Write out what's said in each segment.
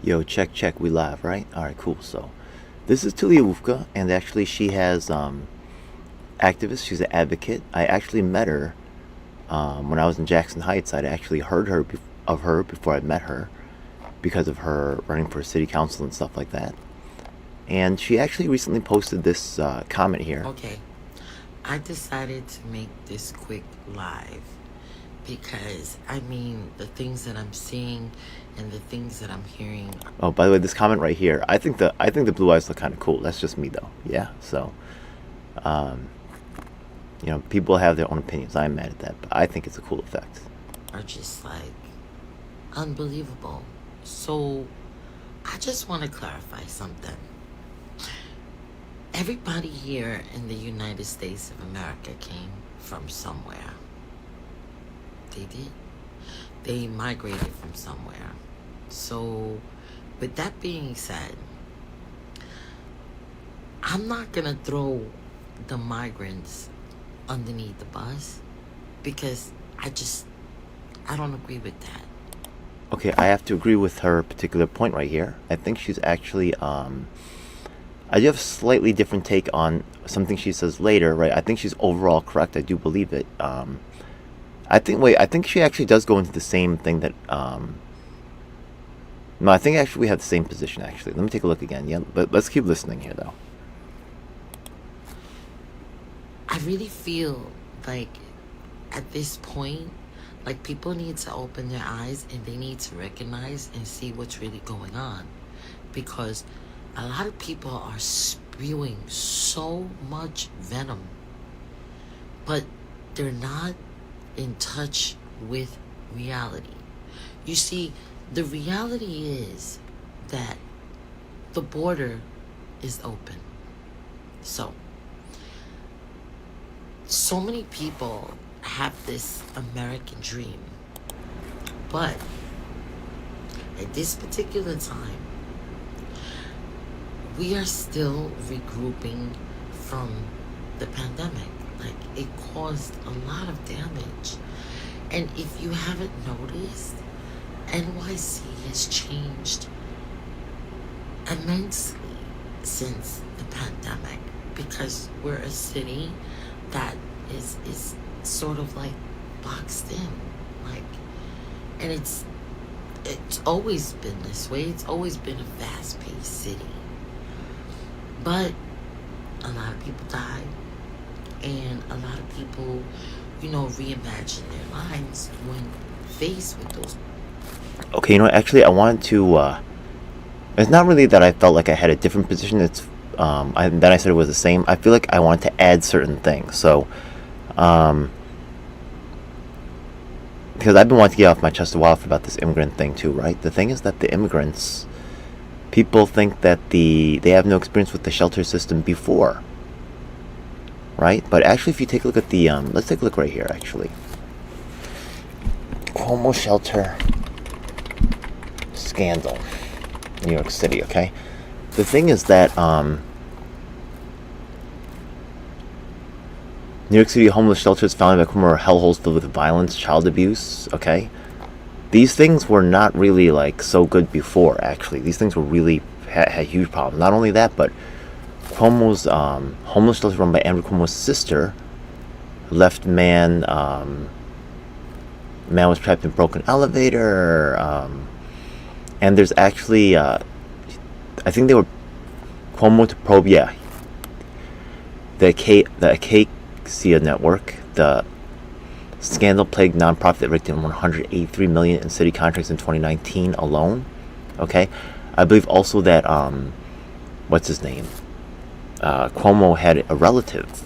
Yo, check, check, we live, right? Alright, cool. So, this is Talea Wufka, and actually, she has activist. She's an advocate. I actually met her when I was in Jackson Heights. I'd actually heard of her before I met her because of her running for city council and stuff like that. And she actually recently posted this comment here. Okay, I decided to make this quick live because the things that I'm seeing and the things that I'm hearing. Oh, by the way, this comment right here. I think the blue eyes look kind of cool. That's just me, though. Yeah. So, um, people have their own opinions. I'm mad at that, but I think it's a cool effect. Are just like unbelievable. So I just want to clarify something. Everybody here in the United States of America came from somewhere. They did. They migrated from somewhere. So, with that being said, I'm not going to throw the migrants underneath the bus because I don't agree with that. Okay, I have to agree with her particular point right here. I think she's actually, I do have a slightly different take on something she says later, right? I think she's overall correct. I do believe it. I think she actually does go into the same thing that, no, I think actually we have the same position, actually. Let me take a look again. Yeah, but let's keep listening here, though. I really feel like at this point, like people need to open their eyes and they need to recognize and see what's really going on. Because a lot of people are spewing so much venom, but they're not in touch with reality. You see, the reality is that the border is open. So many people have this American dream, but at this particular time, we are still regrouping from the pandemic. Like, it caused a lot of damage. And if you haven't noticed, NYC has changed immensely since the pandemic because we're a city that is sort of like boxed in. Like, and it's always been this way. It's always been a fast-paced city. But a lot of people died, and a lot of people, reimagine their lives when faced with those. Okay, actually, I wanted to, it's not really that I felt like I had a different position. It's, then I said it was the same. I feel like I wanted to add certain things. So, because I've been wanting to get off my chest a while about this immigrant thing too, right? The thing is that the immigrants, people think that they have no experience with the shelter system before, right? But actually, if you take a look at the, let's take a look right here, actually. Cuomo shelter scandal, New York City, okay? The thing is that, New York City homeless shelters founded by Cuomo are hellholes filled with violence, child abuse, okay? These things were not really, so good before, actually. These things were really, had huge problems. Not only that, but Cuomo's, homeless shelter run by Andrew Cuomo's sister left man was trapped in a broken elevator, and there's actually, I think they were, Cuomo to probe, yeah, the Acacia Network, the scandal-plagued nonprofit that raked in $183 million in city contracts in 2019 alone. Okay, I believe also that what's his name? Cuomo had a relative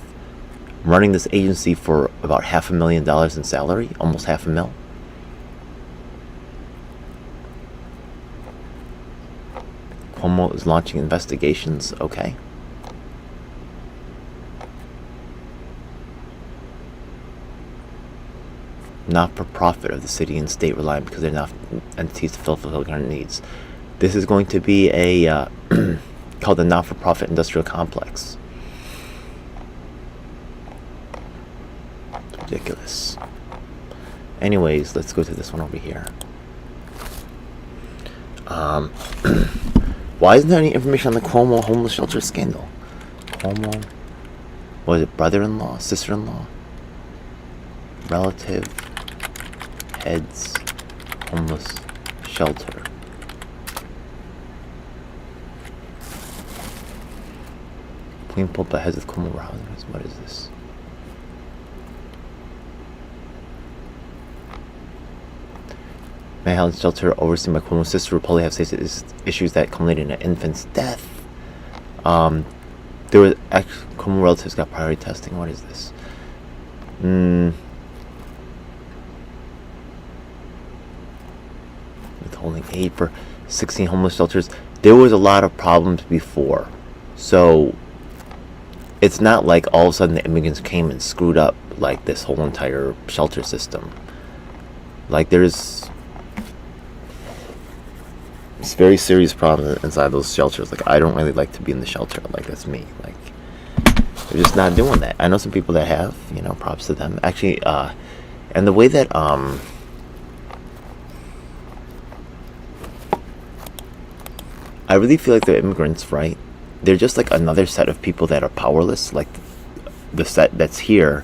running this agency for about $500,000 in salary, almost $500,000. Cuomo is launching investigations. Okay. Not-for-profit of the city and state rely because they're not entities to fulfill current needs. This is going to be a called the not-for-profit industrial complex. It's ridiculous. Anyways, let's go to this one over here. Um, why isn't there any information on the Cuomo homeless shelter scandal? Cuomo, was it brother-in-law, sister-in-law, relative, heads, homeless shelter. Clean pulpit heads of Cuomo housing. What is this? Manhattan shelter overseen by Cuomo's sister will probably have faced issues that culminated in an infant's death. There was Cuomo relatives got priority testing. What is this? Withholding aid for 16 homeless shelters. There was a lot of problems before, so it's not like all of a sudden the immigrants came and screwed up like this whole entire shelter system. Like there's very serious problems inside those shelters. Like I don't really like to be in the shelter. Like that's me. Like they're just not doing that. I know some people that have. Props to them. Actually, and the way that I really feel like the immigrants, right? They're just like another set of people that are powerless, like the set that's here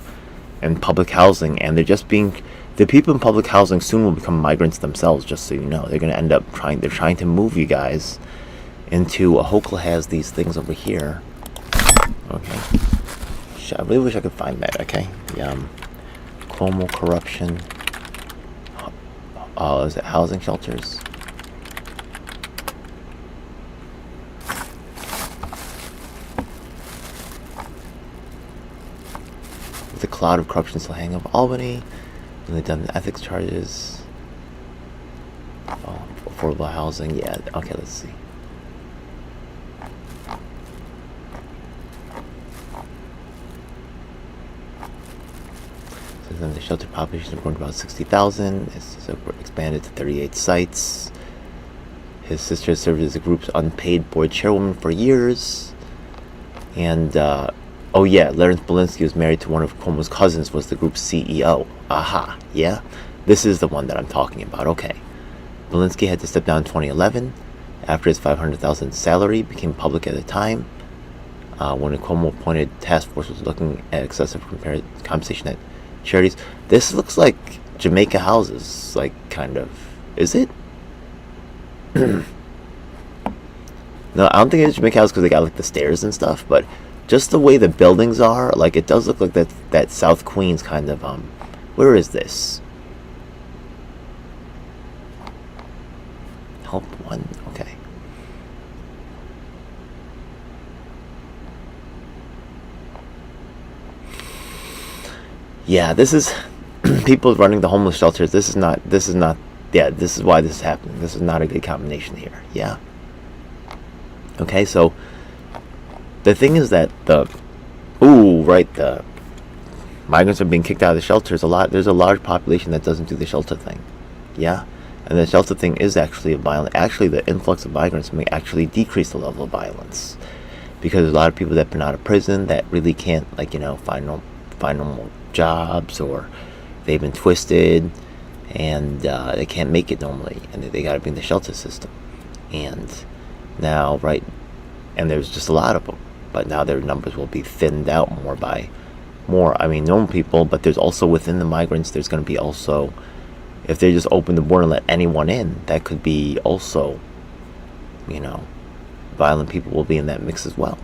in public housing, and they're just being. The people in public housing soon will become migrants themselves, just so you know. They're going to end up they're trying to move you guys into, Hochul has these things over here. Okay. I really wish I could find that, okay? The, Cuomo corruption. Is it housing shelters? With a cloud of corruption still hanging over Albany. And they've done the ethics charges. Affordable housing. Yeah, okay, let's see. So then the shelter population has grown to about 60,000. It's expanded to 38 sites. His sister has served as the group's unpaid board chairwoman for years. And, oh yeah, Lawrence Belinsky was married to one of Cuomo's cousins, was the group's CEO. Aha, yeah? This is the one that I'm talking about, okay. Belinsky had to step down in 2011 after his $500,000 salary became public at the time. When a Cuomo-appointed task force was looking at excessive compensation at charities. This looks like Jamaica houses, like, kind of. Is it? No, I don't think it's Jamaica houses because they got, like, the stairs and stuff, but just the way the buildings are, like, it does look like that South Queens kind of, where is this? Help one, okay. Yeah, this is people running the homeless shelters. This is not, yeah, this is why this is happening. This is not a good combination here, yeah. Okay, so the thing is that the migrants are being kicked out of the shelters a lot. There's a large population that doesn't do the shelter thing. Yeah. And the shelter thing is actually violent. Actually, the influx of migrants may actually decrease the level of violence. Because there's a lot of people that have been out of prison that really can't, like, find normal jobs, or they've been twisted and they can't make it normally. And they got to be in the shelter system. And now, right, and there's just a lot of them. But now their numbers will be thinned out normal people, but there's also within the migrants, there's going to be also, if they just open the border and let anyone in, that could be also, violent people will be in that mix as well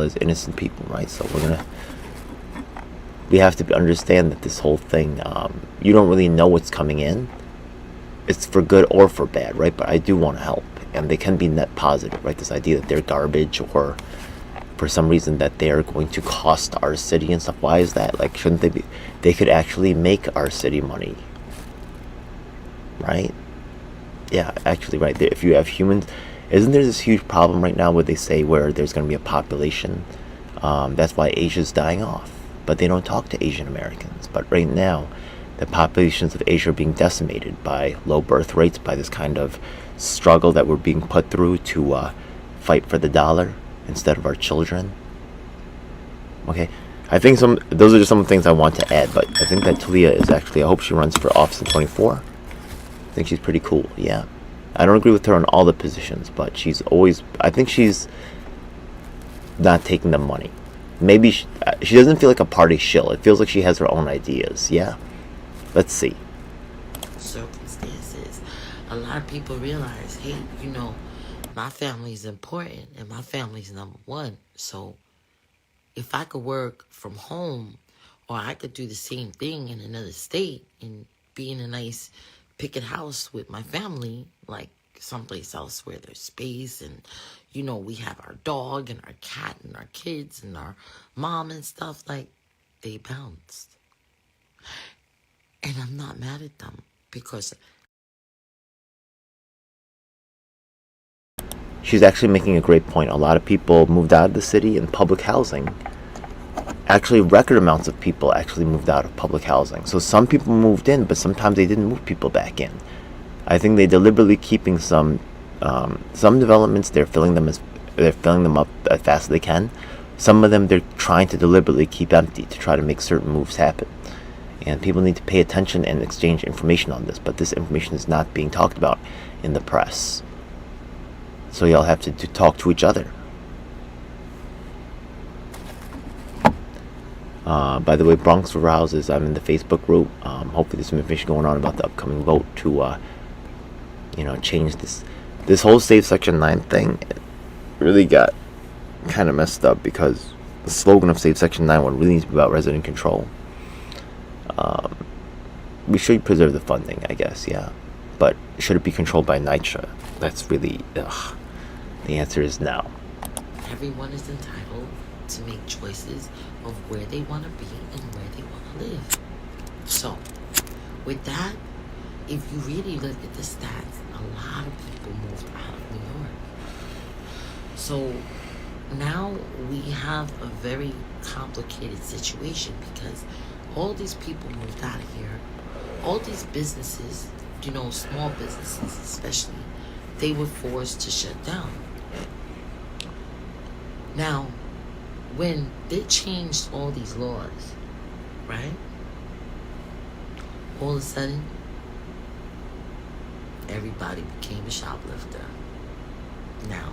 as innocent people, right? So we have to understand that this whole thing, you don't really know what's coming in. It's for good or for bad, right? But I do want to help, and they can be net positive, right? This idea that they're garbage, or for some reason that they're going to cost our city and stuff. Why is that? Like, shouldn't they be? They could actually make our city money, right? Yeah, actually, right there. If you have humans, isn't there this huge problem right now where they say where there's going to be a population? That's why Asia's dying off, but they don't talk to Asian Americans. But right now, the populations of Asia are being decimated by low birth rates, by this kind of struggle that we're being put through to fight for the dollar instead of our children. Okay, I think those are just some things I want to add, but I think that Talea is actually, I hope she runs for office in 24. I think she's pretty cool, yeah. I don't agree with her on all the positions, but I think she's not taking the money. Maybe she doesn't feel like a party shill. It feels like she has her own ideas. Yeah. Let's see. Circumstances. A lot of people realize, hey, my family's important and my family's number one. So if I could work from home, or I could do the same thing in another state and be in a nice picket house with my family, like someplace else where there's space and, we have our dog and our cat and our kids and our mom and stuff, like, they bounced. And I'm not mad at them because She's actually making a great point. A lot of people moved out of the city in public housing. Actually, record amounts of people actually moved out of public housing. So some people moved in, but sometimes they didn't move people back in. I think they deliberately keeping some developments. They're filling them up as fast as they can. Some of them they're trying to deliberately keep empty to try to make certain moves happen. And people need to pay attention and exchange information on this. But this information is not being talked about in the press. So y'all have to talk to each other. By the way, Bronx for Houses, I'm in the Facebook group. Hopefully there's some information going on about the upcoming vote to, change this whole Save Section 9 thing. It really got kind of messed up because the slogan of Save Section 9 would really need to be about resident control. We should preserve the funding, I guess, yeah. But should it be controlled by NYCHA? That's really, the answer is no. everyone is entitled to make choices of where they want to be and where they want to live. So, with that, if you really look at the stats, a lot of people moved out of New York. So, now we have a very complicated situation because all these people moved out of here. All these businesses, small businesses especially, they were forced to shut down. Now, when they changed all these laws, right? All of a sudden, everybody became a shoplifter. Now,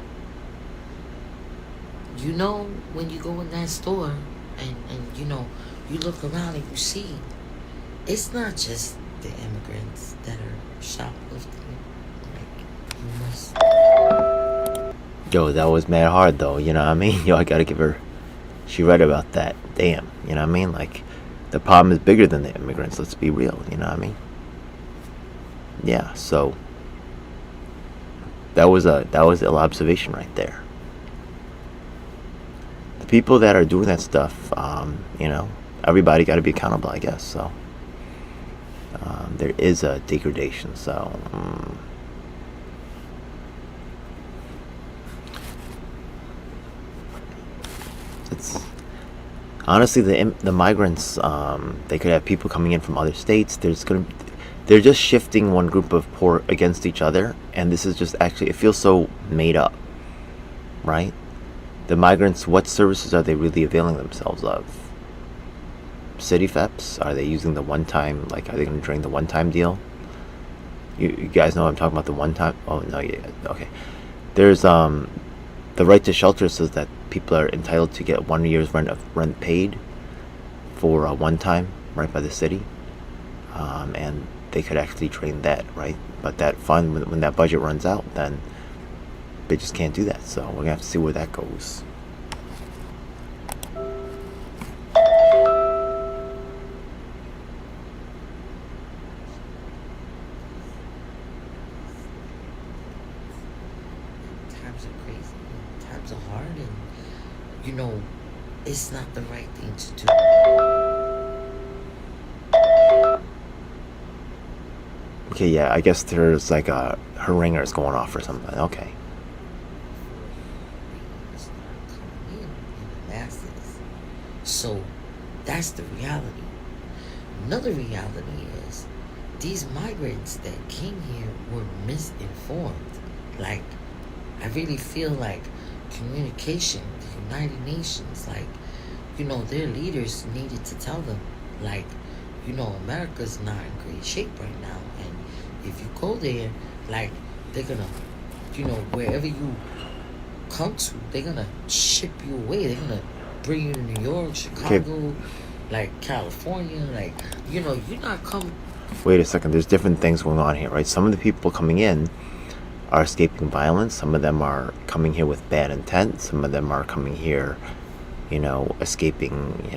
when you go in that store and you look around and you see, it's not just the immigrants that are shoplifting. Like, you must... Yo, that was mad hard though, you know what I mean? Yo, I gotta give her, she read about that. Damn, you know what I mean? Like, the problem is bigger than the immigrants, let's be real, you know what I mean? Yeah, so, that was ill observation right there. The people that are doing that stuff, everybody gotta be accountable, I guess, so. There is a degradation, so... It's honestly the migrants. They could have people coming in from other states. They're just shifting one group of poor against each other, and this is just actually, it feels so made up, right? The migrants, what services are they really availing themselves of? City FEPs? Are they using the one-time? Like, are they going to drain the one-time deal? You guys know what I'm talking about, the one-time. Oh no, yeah, okay. There's the right to shelter says that people are entitled to get 1 year's rent paid for one time, right, by the city, and they could actually drain that, right? But that fund, when that budget runs out, then they just can't do that. So we're gonna have to see where that goes. Times are crazy, times are hard, and it's not the right thing to do. Okay, yeah, I guess there's like her ringer is going off or something. Okay. It's not coming in the masses. So that's the reality. Another reality is these migrants that came here were misinformed. Like, I really feel like communication, the United Nations, like, their leaders needed to tell them, like, America's not in great shape right now. And if you go there, like, They're gonna, wherever you come to, they're gonna ship you away. They're gonna bring you to New York, Okay, Chicago, like California. Like, you're not coming. wait a second. There's different things going on here, right? Some of the people coming in are escaping violence. Some of them are coming here with bad intent. Some of them are coming here, escaping,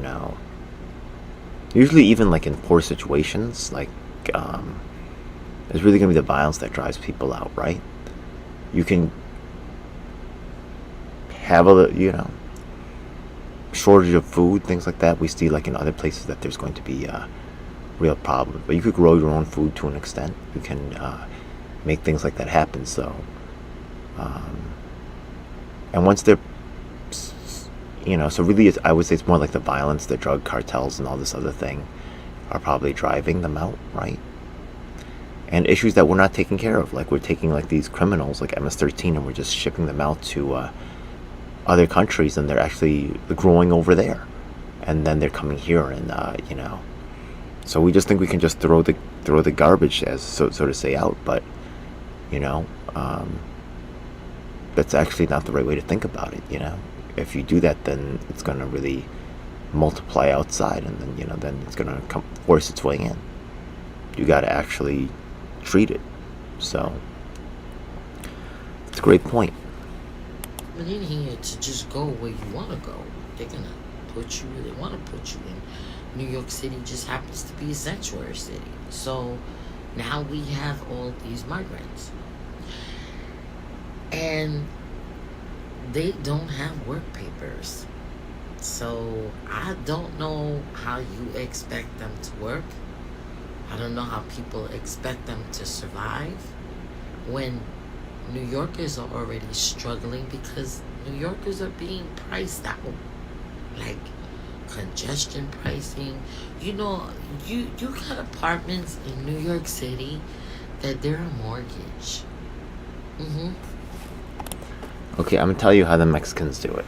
usually even like in poor situations, like, it's really going to be the violence that drives people out, right? You can have shortage of food, things like that. We see like in other places that there's going to be real problems. But you could grow your own food to an extent. You can make things like that happen. So, and once they're, so really, I would say it's more like the violence, the drug cartels, and all this other thing are probably driving them out, right? And issues that we're not taking care of, like we're taking like these criminals like MS-13 and we're just shipping them out to other countries, and they're actually growing over there, and then they're coming here, and so we just think we can just throw the garbage, as so to say, out, but that's actually not the right way to think about it. If you do that, then it's going to really multiply outside, and then it's going to force its way in. You got to actually treat it. So it's a great point. But in here to just go where you want to go, they're gonna put you where they want to put you in. New York City just happens to be a sanctuary city, so now we have all these migrants, and they don't have work papers. So I don't know how you expect them to work. I don't know how people expect them to survive when New Yorkers are already struggling because New Yorkers are being priced out. Like congestion pricing. You got apartments in New York City that they're a mortgage. Okay, I'm gonna tell you how the Mexicans do it.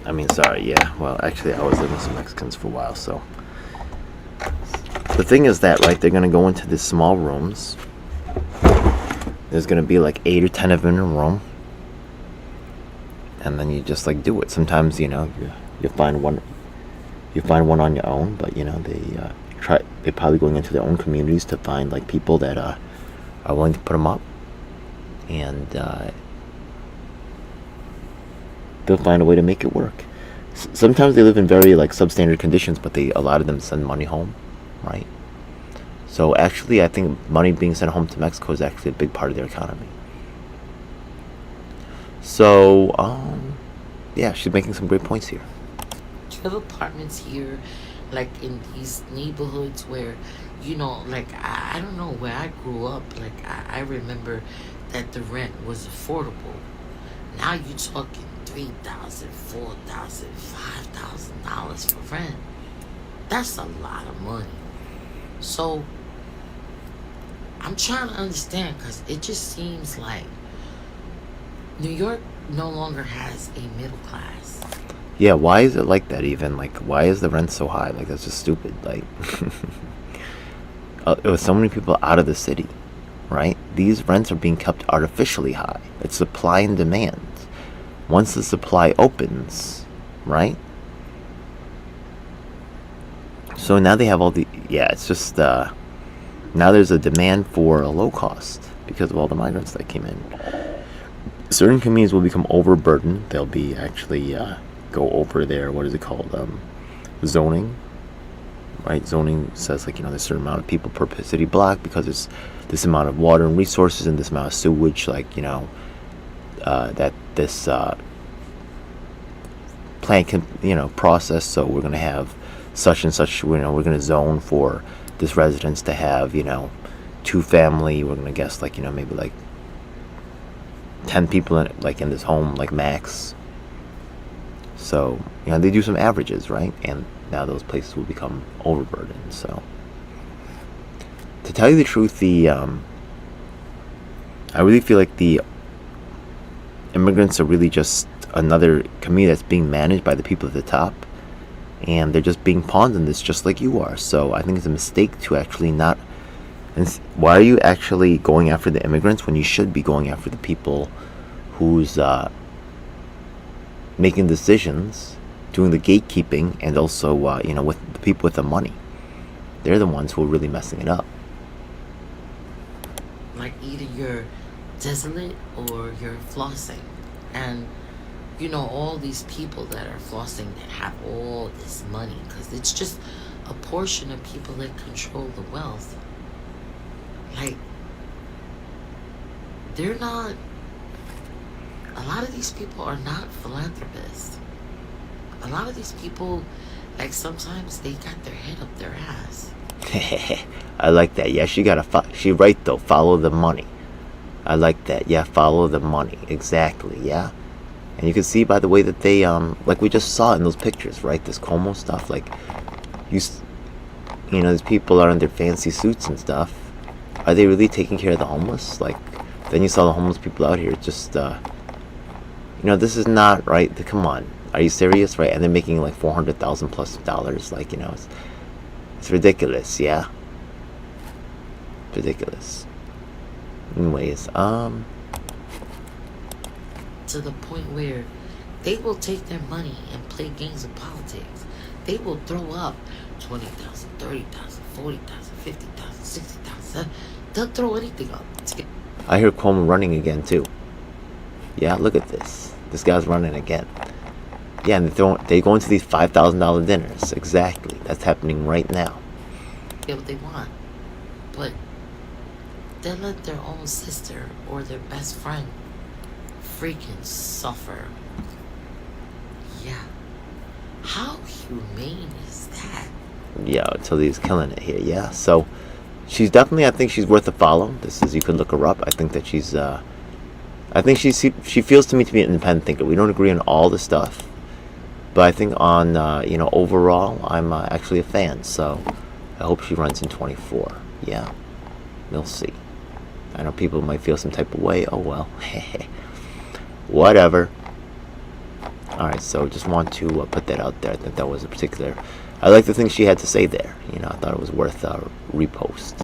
I mean, sorry, yeah. Well, actually, I was living with some Mexicans for a while, so. The thing is that, right, they're gonna go into these small rooms. There's gonna be like 8 or 10 of them in a room. And then you just like do it. Sometimes, you find one on your own, but they're probably going into their own communities to find like people that are willing to put them up. And they'll find a way to make it work. Sometimes they live in very like substandard conditions, but a lot of them send money home, right? So actually, I think money being sent home to Mexico is actually a big part of their economy. So, yeah, she's making some great points here. You have apartments here, like in these neighborhoods where, like I don't know, where I grew up, like I remember that the rent was affordable. Now you're talking $3,000, $4,000, $5,000 for rent. That's a lot of money. So I'm trying to understand, because it just seems like New York no longer has a middle class. Yeah, why is it like that even? Like, why is the rent so high? Like, that's just stupid. Like, with so many people out of the city, right? These rents are being kept artificially high. It's supply and demand. Once the supply opens, right? So now they have it's just, now there's a demand for a low cost because of all the migrants that came in. Certain communities will become overburdened. They'll be actually, go over their, what is it called? Zoning, right? Zoning says like, there's a certain amount of people per city block because it's this amount of water and resources and this amount of sewage, like, that this plant can, process. So we're going to have such and such, we're going to zone for this residence to have, 2 family. We're going to guess like, maybe like 10 people in this home, like max. So, they do some averages, right? And now those places will become overburdened. So, to tell you the truth, I really feel like the immigrants are really just another community that's being managed by the people at the top, and they're just being pawns in this, just like you are. So, I think it's a mistake to actually not And why are you actually going after the immigrants when you should be going after the people who's making decisions, doing the gatekeeping, and also, with the people with the money? They're the ones who are really messing it up. Like either you're desolate or you're flossing. And all these people that are flossing that have all this money, because it's just a portion of people that control the wealth. Like, they're not, a lot of these people are not philanthropists. A lot of these people, like, sometimes they got their head up their ass. I like that. Yeah, she right though. Follow the money. I like that. Yeah, follow the money. Exactly. Yeah. And you can see by the way that they, like we just saw in those pictures, right? This Como stuff, like, these people are in their fancy suits and stuff. Are they really taking care of the homeless? Like, then you saw the homeless people out here just, this is not right. Come on, are you serious, right? And they're making like $400,000 plus dollars. Like, it's ridiculous. Yeah, ridiculous. Anyways, to the point where they will take their money and play games of politics. They will throw up 20,000, 30,000, 40,000, 50,000, 60,000. They'll throw anything up. I hear Cuomo running again too. Yeah, look at this. This guy's running again. Yeah, and they go into these $5,000 dinners. Exactly, that's happening right now. Get what they want, but they let their own sister or their best friend freaking suffer. Yeah. How humane is that? Yeah, Talia's killing it here. Yeah, so she's definitely, I think she's worth a follow. You could look her up. I think that she's, I think she feels to me to be an independent thinker. We don't agree on all the stuff, but I think on, overall, I'm actually a fan. So I hope she runs in 24. Yeah, we'll see. I know people might feel some type of way. Oh well. Whatever. Alright, so just want to put that out there. I think that was I like the things she had to say there. I thought it was worth repost.